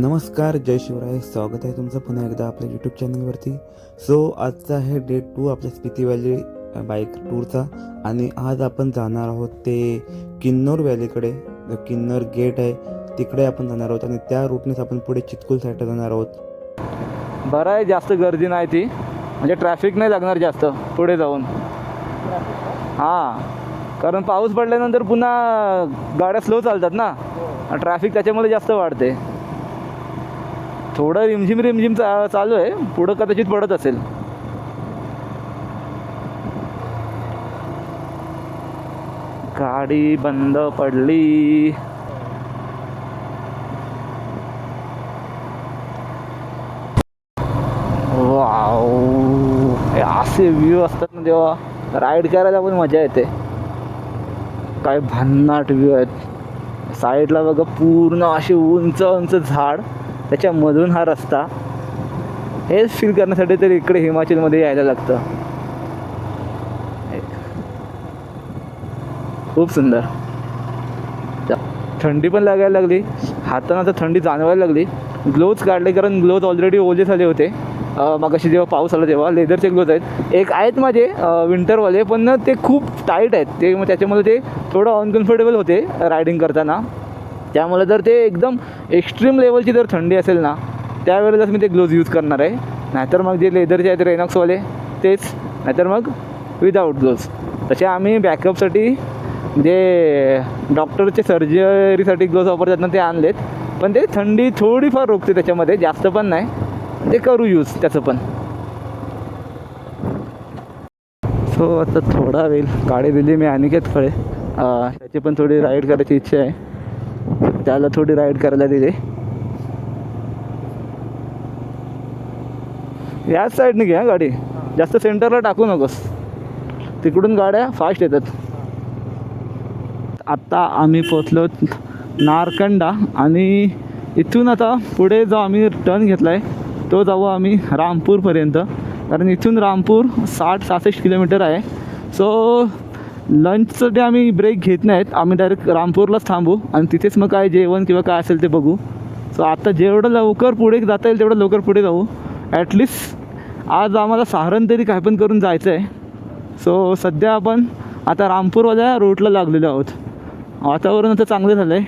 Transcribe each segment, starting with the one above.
नमस्कार, जय शिवराय. स्वागत आहे तुमचं पुन्हा एकदा आपल्या यूट्यूब चॅनलवरती. आजचा आहे डे 2 आपल्या स्पिती व्हॅली बाईक टूरचा. आणि आज आपण जाणार आहोत ते किन्नौर व्हॅलीकडे. किन्नौर गेट आहे तिकडे आपण जाणार आहोत आणि त्या रूटनेच आपण पुढे चितकुल साईडला जाणार आहोत. बरं आहे, जास्त गर्दी नाही ती, म्हणजे ट्रॅफिक नाही लागणार जास्त पुढे जाऊन. हां, कारण पाऊस पडल्यानंतर पुन्हा गाड्या स्लो चालतात ना, ट्रॅफिक त्याच्यामुळे जास्त वाढते. थोडं रिमझिम चालू आहे, पुढं कदाचित पडत असेल. गाडी बंद पडली. वाव, असे व्ह्यू असतात ना तेव्हा राईड करायला पण मजा येते. काय भन्नाट व्ह्यू आहेत. साईडला बघा पूर्ण असे उंच उंच झाड, त्याच्यामधून हा रस्ता. हेच फील करण्यासाठी तरी इकडे हिमाचलमध्ये यायला लागतं. खूप सुंदर. थंडी पण लागायला लागली, हातांना तर थंडी जाणवायला लागली. ग्लोव्ज काढले कारण ग्लोव्ज ऑलरेडी ओले झाले होते. मगाशी जेव्हा पाऊस आला तेव्हा लेदरचे ग्लोव्ज आहेत. एक आहेत माझे विंटरवाले, पण ना ते खूप टाईट आहेत ते, मग त्याच्यामुळे ते थोडं अनकम्फर्टेबल होते रायडिंग करताना. त्यामुळे जर ते एकदम एक्स्ट्रीम लेवलची जर थंडी असेल ना, त्यावेळेलाच मी ते ग्लोव्ज यूज करणार आहे. नाहीतर मग जे लेदरचे आहेत रेनॉक्सवाले तेच, नाहीतर मग विदाऊट ग्लोव्ज. तसे आम्ही बॅकअपसाठी जे डॉक्टरचे सर्जरीसाठी ग्लोव्ज वापरतात ना ते आणलेत, पण ते थंडी थोडीफार रोखते त्याच्यामध्ये, जास्त पण नाही. ते करू यूज त्याचं पण. आता थोडा वेळ गाडी दिली मी अनिकेतकडे. त्याची पण थोडी राईड करायची इच्छा आहे, त्याला थोडी राईड करायला दिली. याच साईडने घ्या गाडी, जास्त सेंटरला टाकू नकोस, तिकडून गाड्या फास्ट येतात. आत्ता आम्ही पोचलो नारकंडा, आणि इथून आता पुढे जो आम्ही टर्न घेतला आहे तो जाऊ आम्ही रामपूरपर्यंत. कारण इथून रामपूर 60-66 किलोमीटर आहे. लंचसाठी आम्ही ब्रेक घेत नाहीत, आम्ही डायरेक्ट रामपूरलाच थांबू आणि तिथेच मग काय जेवण किंवा काय असेल ते बघू. आता जेवढं लवकर पुढे जाता येईल तेवढं लवकर पुढे जाऊ. ॲटलिस्ट आज आम्हाला सारण तरी काय पण करून जायचं आहे. सध्या आपण आता रामपूरवाल्या रूटला लागलेलो आहोत. वातावरण आता चांगलं झालं आहे,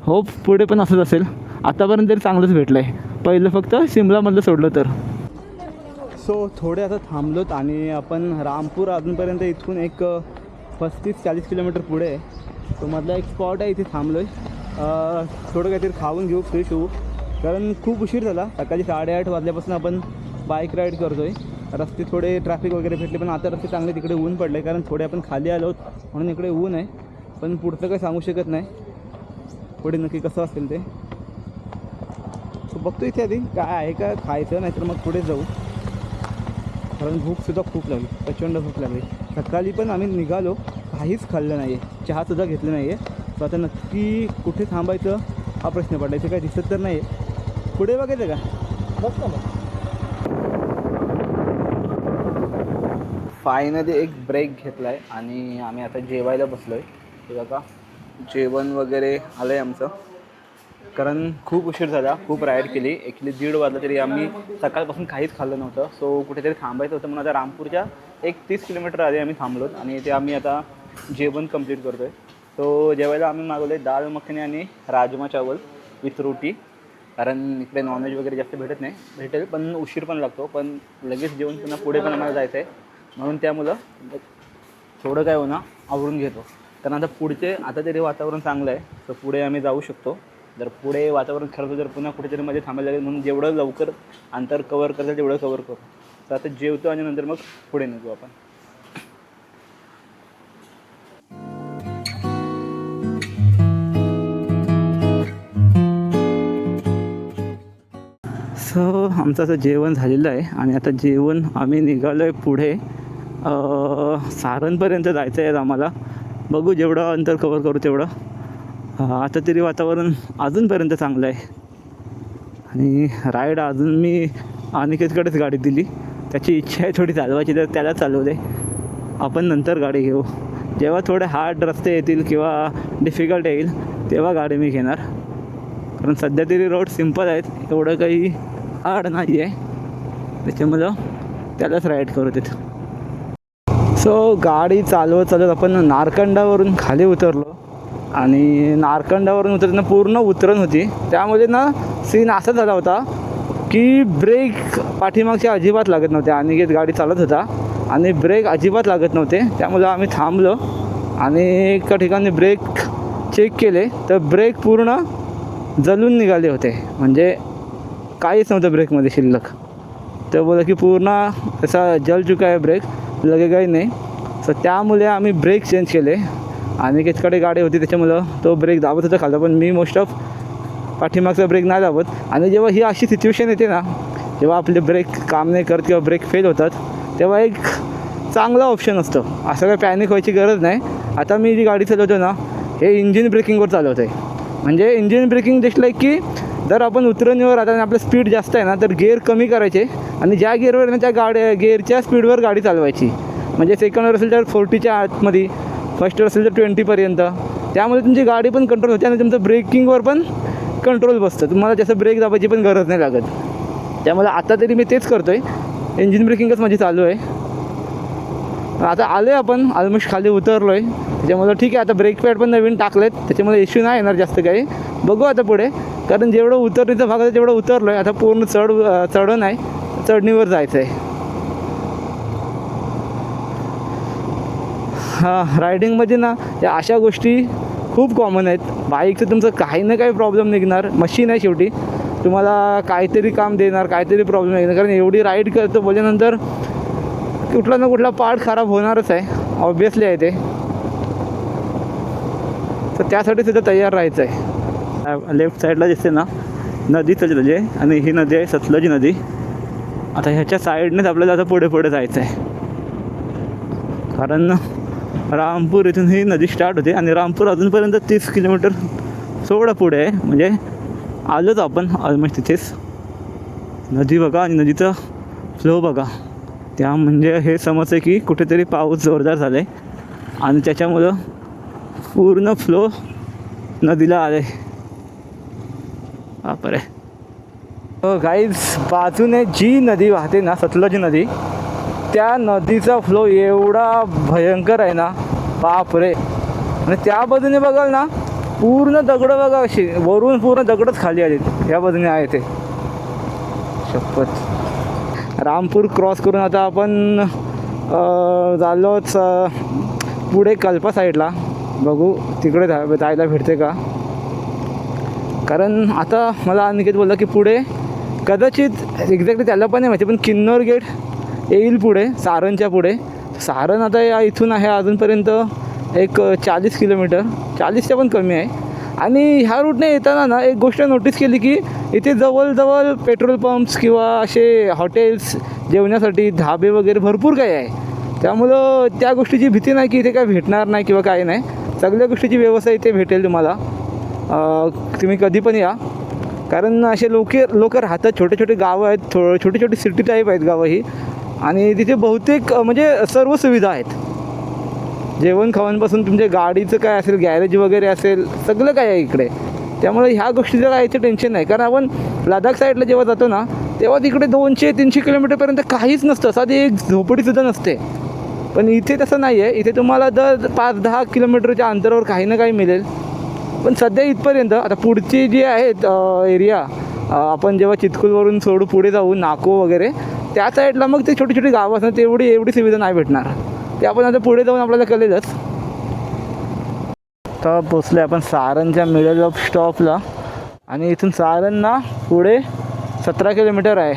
होप पुढे पण असंच असेल. आतापर्यंत तरी चांगलंच भेटलं आहे, पहिलं फक्त शिमलामधलं सोडलं तर. थोडे आता थांबलोत आणि आपण रामपूर अजूनपर्यंत इथून एक 35-40 किलोमीटर पुढे आहे. मधला एक स्पॉट आहे, इथे थांबलो आहे. थोडं काहीतरी खाऊन घेऊ, फ्रेश होऊ, कारण खूप उशीर झाला. सकाळी 8:30 वाजल्यापासून आपण बाईक राईड करतो आहे. रस्ते थोडे ट्रॅफिक वगैरे भेटले, पण आता रस्ते चांगले. तिकडे ऊन पडले कारण थोडे आपण खाली आलो म्हणून इकडे ऊन आहे, पण पुढचं काही सांगू शकत नाही पुढे नक्की कसं असेल ते. बघतो इथे आधी काय आहे का खायचं, नाहीतर मग पुढे जाऊ. कारण भूकसुद्धा खूप लागली, प्रचंड भूक लागली. सकाळी पण आम्ही निघालो, काहीच खाल्लं नाही आहे, चहासुद्धा घेतलं नाही आहे. आता नक्की कुठे थांबायचं हा प्रश्न पडला. इथे काय दिसत तर नाही आहे. पुढे बघायचं का? बघतो मग. फायनली एक ब्रेक घेतला आहे आणि आम्ही आता जेवायला बसलो आहे. हे बघा जेवण वगैरे आलं आहे आमचं, कारण खूप उशीर झाला, खूप राईड केली. ॲक्च्युली 1:30 वाजला तरी आम्ही सकाळपासून काहीच खाल्लं नव्हतं. कुठेतरी थांबायचं होतं म्हणून आता रामपूरच्या 30 किलोमीटर आधी आम्ही थांबलोत आणि इथे आम्ही आता जेवण कंप्लीट करतो आहे. जेवायला आम्ही मागवलं आहे दाल मखनी आणि राजमा चावल विथ रोटी. कारण इकडे नॉनव्हेज वगैरे जास्त भेटेल पण उशीर पण लागतो. पण लगेच जेवण पुन्हा पुढे पण आम्हाला जायचं आहे, म्हणून त्यामुळं थोडं काय होणार आवरून घेतो. कारण आता पुढचे आता तरी वातावरण चांगलं आहे, तर पुढे आम्ही जाऊ शकतो. जर पुढे वातावरण खराब जर पुन्हा कुठेतरी मध्ये थांबायला लागेल, म्हणून जेवढं लवकर अंतर कवर करता तेवढं कवर करू. तर आता जेवतो आणि नंतर मग पुढे निघू आपण. आमचं असं जेवण झालेलं आहे आणि आता जेवण आम्ही निघालो आहे पुढे. सारणपर्यंत जायचं आहे आम्हाला. बघू जेवढं अंतर कवर करू तेवढं. आता तरी वातावरण अजूनपर्यंत चांगलं आहे आणि राईड अजून मी अनिकेतकडेच गाडी दिली. त्याची इच्छा आहे थोडी चालवायची, तर त्याला चालवले. आपण नंतर गाडी घेऊ. जेव्हा थोडे हार्ड रस्ते येतील किंवा डिफिकल्ट येईल तेव्हा गाडी मी घेणार. कारण सध्या तरी रोड सिम्पल आहेत, एवढं काही हार्ड नाही आहे, त्याच्यामुळं त्यालाच राईड करू तिथं. सो गाडी चालवत आपण नारकंडावरून खाली उतरलो आणि नारकंडावरून उतरताना पूर्ण उतरण होती. त्यामुळे ना सीन असा झाला होता की ब्रेक पाठीमागच्या अजिबात लागत नव्हते. अनिकेत गाडी चालत होता आणि ब्रेक अजिबात लागत नव्हते. त्यामुळं आम्ही थांबलो आणि एका ठिकाणी ब्रेक चेक केले तर ब्रेक पूर्ण जलून निघाले होते, म्हणजे काहीच नव्हतं ब्रेकमध्ये शिल्लक. तर बोला की पूर्ण असा जल चुका आहे ब्रेक, लगे काही नाही. सो त्यामुळे आम्ही ब्रेक चेंज केले. अनिकेतकडे गाडी होती त्याच्यामुळं तो ब्रेक दाबत होता खालचा, पण मी मोस्ट ऑफ पाठीमागचा ब्रेक नाही दाबत. आणि जेव्हा ही अशी सिच्युएशन येते ना, जेव्हा आपले ब्रेक काम नाही करत किंवा ब्रेक फेल होतात, तेव्हा एक चांगला ऑप्शन असतो. असं काही पॅनिक व्हायची गरज नाही. आता मी जी गाडी चालवतो ना, हे इंजिन ब्रेकिंगवर चालवतो आहे. म्हणजे इंजिन ब्रेकिंग जस्ट लाईक की जर आपण उतरणीवर आता आपलं स्पीड जास्त आहे ना, तर गेअर कमी करायचे आणि ज्या गेअरवर ना त्या गेअरच्या स्पीडवर गाडी चालवायची. म्हणजे सेकंडवर असेल तर 40च्या आतमध्ये, फर्स्टवर असेल तर 20पर्यंत. त्यामुळे तुमची गाडी पण कंट्रोल होते आणि तुमचं ब्रेकिंगवर पण कंट्रोल बसतं. तुम्हाला जास्त ब्रेक दाबायची पण गरज नाही लागत. त्यामुळे आता तरी मी तेच करतो आहे, इंजिन ब्रेकिंगच माझी चालू आहे. आता आलो आहे आपण, ऑलमोस्ट खाली उतरलो आहे. त्याच्यामुळे ठीक आहे, आता ब्रेक पॅड पण नवीन टाकलेत, त्याच्यामुळे इश्यू नाही येणार जास्त काही. बघू आता पुढे, कारण जेवढं उतरणीचा भाग आहे तेवढं उतरलो आहे. आता पूर्ण चढण आहे, चढणीवर जायचं आहे. हां, रायडिंगमध्ये ना या अशा गोष्टी खूप कॉमन आहेत. बाईकचं तुमचं काही ना काही प्रॉब्लेम निघणार, मशीन आहे शेवटी, तुम्हाला काहीतरी काम देणार, काहीतरी प्रॉब्लेम निघणार. कारण एवढी राईड करतो बोलल्यानंतर कुठला ना कुठला पार्ट खराब होणारच आहे, ऑब्वियसली आहे ते. तर त्यासाठी सुद्धा तयार राहायचं आहे. लेफ्ट साईडला दिसते ना नदी चालली आहे आणि ही नदी आहे सतलज नदी. आता ह्याच्या साईडनेच आपल्याला आता पुढे पुढे जायचं आहे, कारण रामपूर इथून ही नदी स्टार्ट होते आणि रामपूर अजूनपर्यंत 30 किलोमीटर थोडं पुढे आहे. म्हणजे आलोच आपण ऑलमोस्ट तिथेच. नदी बघा आणि नदीचा फ्लो बघा, त्या म्हणजे हे समजतं की कुठेतरी पाऊस जोरदार झाला आहे आणि त्याच्यामुळं पूर्ण फ्लो नदीला आले. बापरे. गाईज, बाजूने जी नदी वाहते ना, सतलज नदी, त्या नदीचा फ्लो एवढा भयंकर आहे ना, बापरे. आणि त्या बाजूने बघाल ना, पूर्ण दगडं बघा, अशी वरून पूर्ण दगडच खाली आली. या बाजूने आहे ते, शपथ. रामपूर क्रॉस करून आता आपण झालोच पुढे कल्पा साईडला. बघू तिकडे जायला भेटते का, कारण आता मला अनिकेत बोलला की पुढे कदाचित एक्झॅक्टली त्याला पण नाही माहिती, पण किन्नौर गेट येईल पुढे, सारणच्या पुढे. सारण आता या इथून आहे अजूनपर्यंत एक 40 किलोमीटर, 40च्या पण कमी आहे. आणि ह्या रूटने येताना ना एक गोष्ट नोटीस केली की इथे जवळजवळ पेट्रोल पंप्स किंवा असे हॉटेल्स, जेवण्यासाठी धाबे वगैरे भरपूर काही आहे. त्यामुळं त्या गोष्टीची भीती नाही की इथे काय भेटणार नाही किंवा काही नाही. सगळ्या गोष्टीची व्यवस्था इथे भेटेल तुम्हाला. तुम्ही कधी पण या, कारण असे लोक राहतात, छोटे छोटे गावं आहेत, छोटी छोटी सिटी टाईप आहेत गावं ही. आणि तिथे बहुतेक म्हणजे सर्व सुविधा आहेत, जेवण खावणपासून तुमच्या गाडीचं काय असेल, गॅरेज वगैरे असेल, सगळं काय आहे इकडे. त्यामुळे ह्या गोष्टीचं काय याचं टेन्शन नाही. कारण आपण लडाख साईडला जेव्हा जातो ना, तेव्हा तिकडे 200-300 किलोमीटरपर्यंत काहीच नसतं, साधी एक झोपडीसुद्धा नसते. पण इथे तसं नाही आहे. इथे तुम्हाला दर 5-10 किलोमीटरच्या अंतरावर काही ना काही मिळेल. पण सध्या इथपर्यंत, आता पुढची जी आहेत एरिया, आपण जेव्हा चितकुलवरून सोडू पुढे जाऊ नाको वगैरे, त्या साईडला मग ते छोटी छोटी गावं असतात, एवढी सुविधा नाही भेटणार. ते आपण आता पुढे जाऊन आपल्याला कळेलच. तर पोचले आपण सारणच्या मिडल ऑफ स्टॉपला. आणि इथून सारणना पुढे 17 किलोमीटर आहे.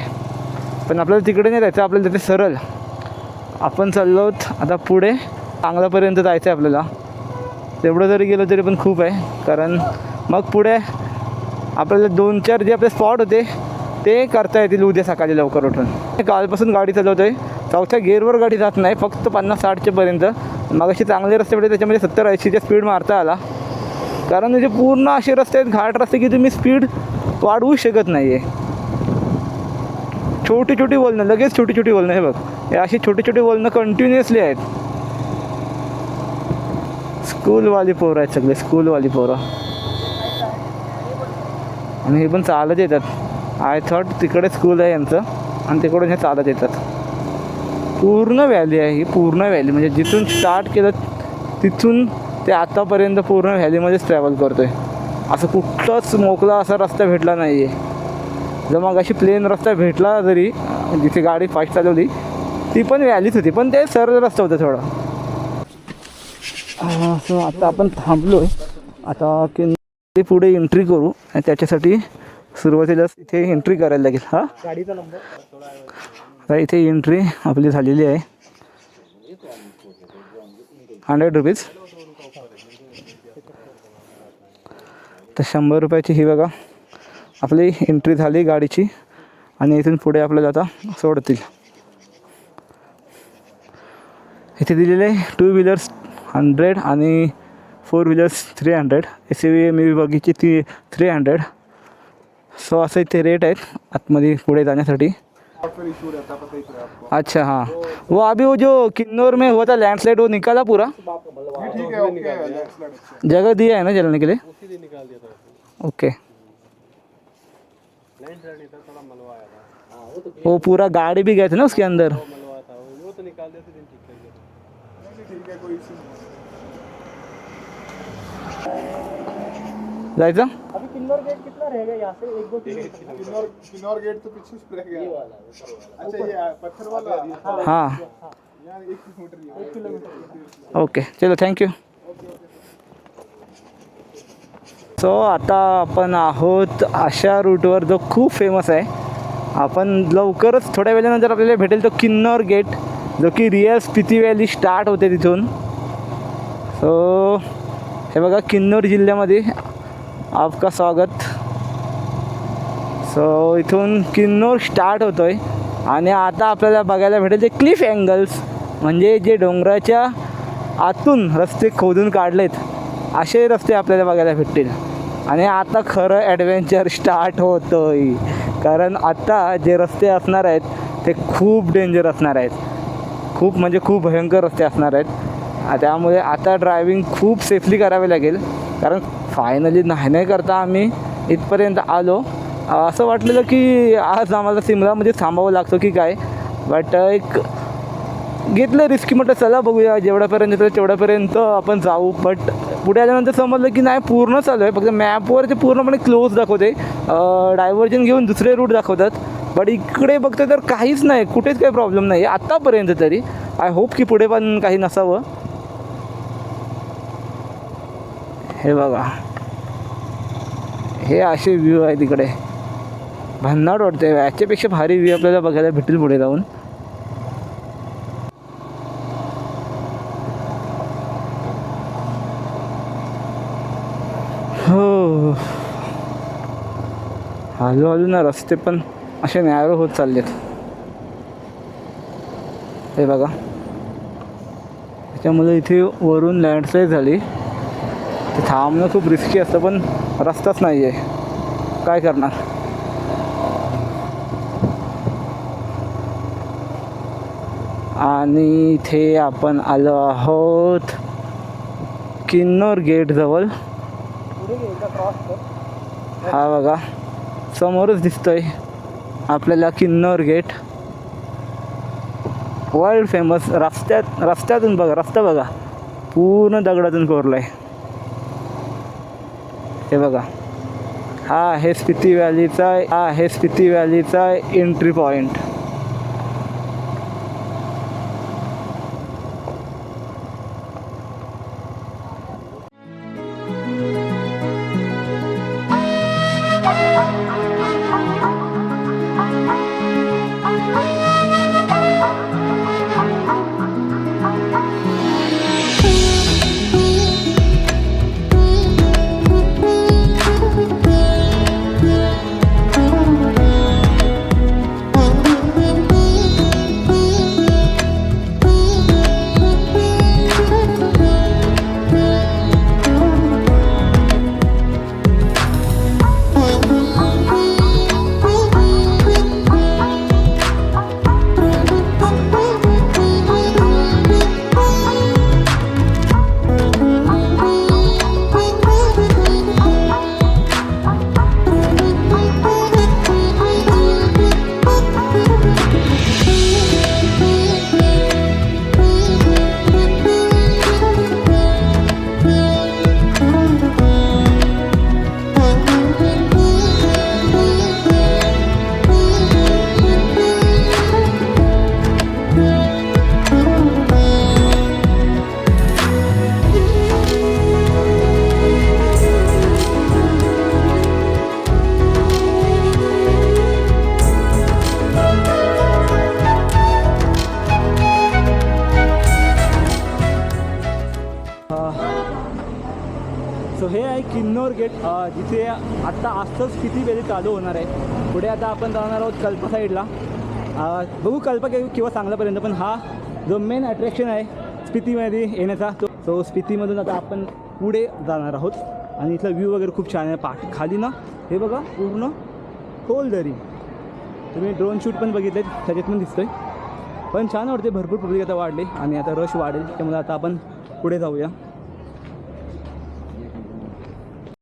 पण आपल्याला तिकडे नाही जायचं, आपल्याला तिथे सरळ आपण चाललो आता पुढे चांगल्यापर्यंत जायचं आहे आपल्याला. तेवढं जरी गेलं तरी पण खूप आहे, कारण मग पुढे आपल्याला 2-4 जे आपले स्पॉट होते ते करता येतील उद्या सकाळी लवकर उठून. कालपासून गाडी चालवतो आहे, 4थ्या गेअरवर गाडी जात नाही, फक्त 50-60च्या पर्यंत. मग अशी चांगले रस्ते भेटते त्याच्यामध्ये 70-80च्या स्पीड मारता आला. कारण म्हणजे पूर्ण असे रस्ते आहेत, घाट रस्ते, की तुम्ही स्पीड वाढवू शकत नाही आहे. छोटी छोटी वळणं, लगेच छोटी छोटी वळणं, हे बघ, हे अशी छोटी छोटी वळणं कंटिन्युअसली आहेत. स्कूलवाली पोरं आहेत सगळे, स्कूलवाली पोरं. आणि हे पण चालत येतात. आय थॉट तिकडे स्कूल आहे यांचं आणि तिकडून हे चालत येतात. पूर्ण व्हॅली आहे ही, पूर्ण व्हॅली म्हणजे जिथून स्टार्ट केलं तिथून ते आतापर्यंत पूर्ण व्हॅलीमध्येच ट्रॅव्हल करतो आहे. असं कुठलाच मोकळा असा रस्ता भेटला नाही आहे. जर मग अशी प्लेन रस्ता भेटला जरी जिथे गाडी फास्ट चालवली ती पण व्हॅलीच होती, पण ते सरळ रस्ता होता थोडा. सो आता आपण थांबलो आहे. आता की पुढे एंट्री करू आणि त्याच्यासाठी सुरुवातीलाच इथे एंट्री करायला लागेल. हां, गाडीचा नंबर आता इथे एंट्री आपली झालेली आहे. 100 रुपीज. तर 100 रुपयाची ही बघा आपली एंट्री झाली गाडीची. आणि इथून पुढे आपल्याला आता सोडतील. इथे दिलेले आहे 2 व्हीलर्स 100 आणि 4 व्हीलर्स 300. SUV मी बघितली ती 300. सो असं इथे रेट आहेत आतमध्ये पुढे जाण्यासाठी. अच्छा हाँ, वो अभी वो जो किन्नौर में हुआ था लैंडस्लाइड वो निकाला पूरा? ठीक है, ओके। जगह दिया है ना जलने के लिए? ओके। वो पूरा गाड़ी भी गए थे ना उसके अंदर? जायचं? अभी किन्नौर गेट कितना रहेगा यहाँ से? 1-2 किन्नौर गेट तो पीछे से रह गया। अच्छा, ये पत्थर वाला हाँ, यहाँ 1 किलोमीटर। ओके चलो थँक्यू. सो आता आपण आहोत अशा रूटवर जो खूप फेमस आहे. आपण लवकरच थोड्या वेळानंतर आपल्याला भेटेल तो किन्नौर गेट, जो की रिअल स्पिती व्हॅली स्टार्ट होते तिथून. सो हे बघा किन्नौर जिल्ह्यामध्ये आपका स्वागत. सो इथून किन्नौर स्टार्ट होतो आहे आणि आता आपल्याला बघायला भेटेल ते क्लिफ अँगल्स, म्हणजे जे डोंगराच्या आतून रस्ते खोदून काढलेत असे रस्ते आपल्याला बघायला भेटतील. आणि आता खरं ॲडव्हेंचर स्टार्ट होतं आहे, कारण आता जे रस्ते असणार आहेत ते खूप डेंजर असणार आहेत. खूप म्हणजे खूप भयंकर रस्ते असणार आहेत. त्यामुळे आता ड्रायव्हिंग खूप सेफली करावी लागेल, कारण फायनली नाही करता आम्ही इथपर्यंत आलो. असं वाटलेलं की आज आम्हाला सिमलामध्ये थांबावं लागतं की काय, बट एक घेतलं रिस्की, म्हटलं चला बघूया जेवढ्यापर्यंत येतं तेवढ्यापर्यंत आपण जाऊ. बट पुढे आल्यानंतर समजलं की नाही पूर्ण चालू आहे, फक्त मॅपवर ते पूर्णपणे क्लोज दाखवते. डायव्हर्जन घेऊन दुसरे रूट दाखवतात, बट इकडे बघतो तर काहीच नाही, कुठेच काही प्रॉब्लेम नाही आहे आत्तापर्यंत तरी. आय होप की पुढे पण काही नसावं. हे बघा, हे असे व्ह्यू आहे तिकडे, भन्नाट वाटते. याच्यापेक्षा भारी व्ह्यू आपल्याला बघायला भेटेल पुढे जाऊन. हो, हळूहळू ना रस्ते पण असे नॅरो होत चाललेत. हे बघा, त्याच्यामुळे इथे वरून लँडस्लाईड झाली. ते थांबणं खूप रिस्की असतं, पण रस्ताच नाही आहे, काय करणार. आणि इथे आपण आलो आहोत किन्नौर गेटजवळ. हा बघा समोरच दिसतोय आपल्याला किन्नौर गेट, वर्ल्ड फेमस. रस्त्यातून बघा, रस्ता बघा पूर्ण दगडातून कोरलाय. हे बघा, हा आहे स्पिती व्हॅलीचा एंट्री पॉईंट. किन्नौर गेट जिथे आत्ता आजच स्पिती व्हॅली चालू होणार आहे. पुढे आता आपण जाणार आहोत कल्पा साईडला. बघू कल्पा किंवा चांगल्यापर्यंत, पण हा जो मेन अट्रॅक्शन आहे स्पितीमध्ये येण्याचा तो स्पितीमधून आता आपण पुढे जाणार आहोत. आणि इथला व्ह्यू वगैरे खूप छान आहे. खाली ना हे बघा पूर्ण खोल दरी. तुम्ही ड्रोन शूट पण बघितले त्याच्यात पण दिसतोय. पण छान वाटते. भरपूर पब्लिक आता वाढले आणि आता रश वाढेल, त्यामुळे आता आपण पुढे जाऊया.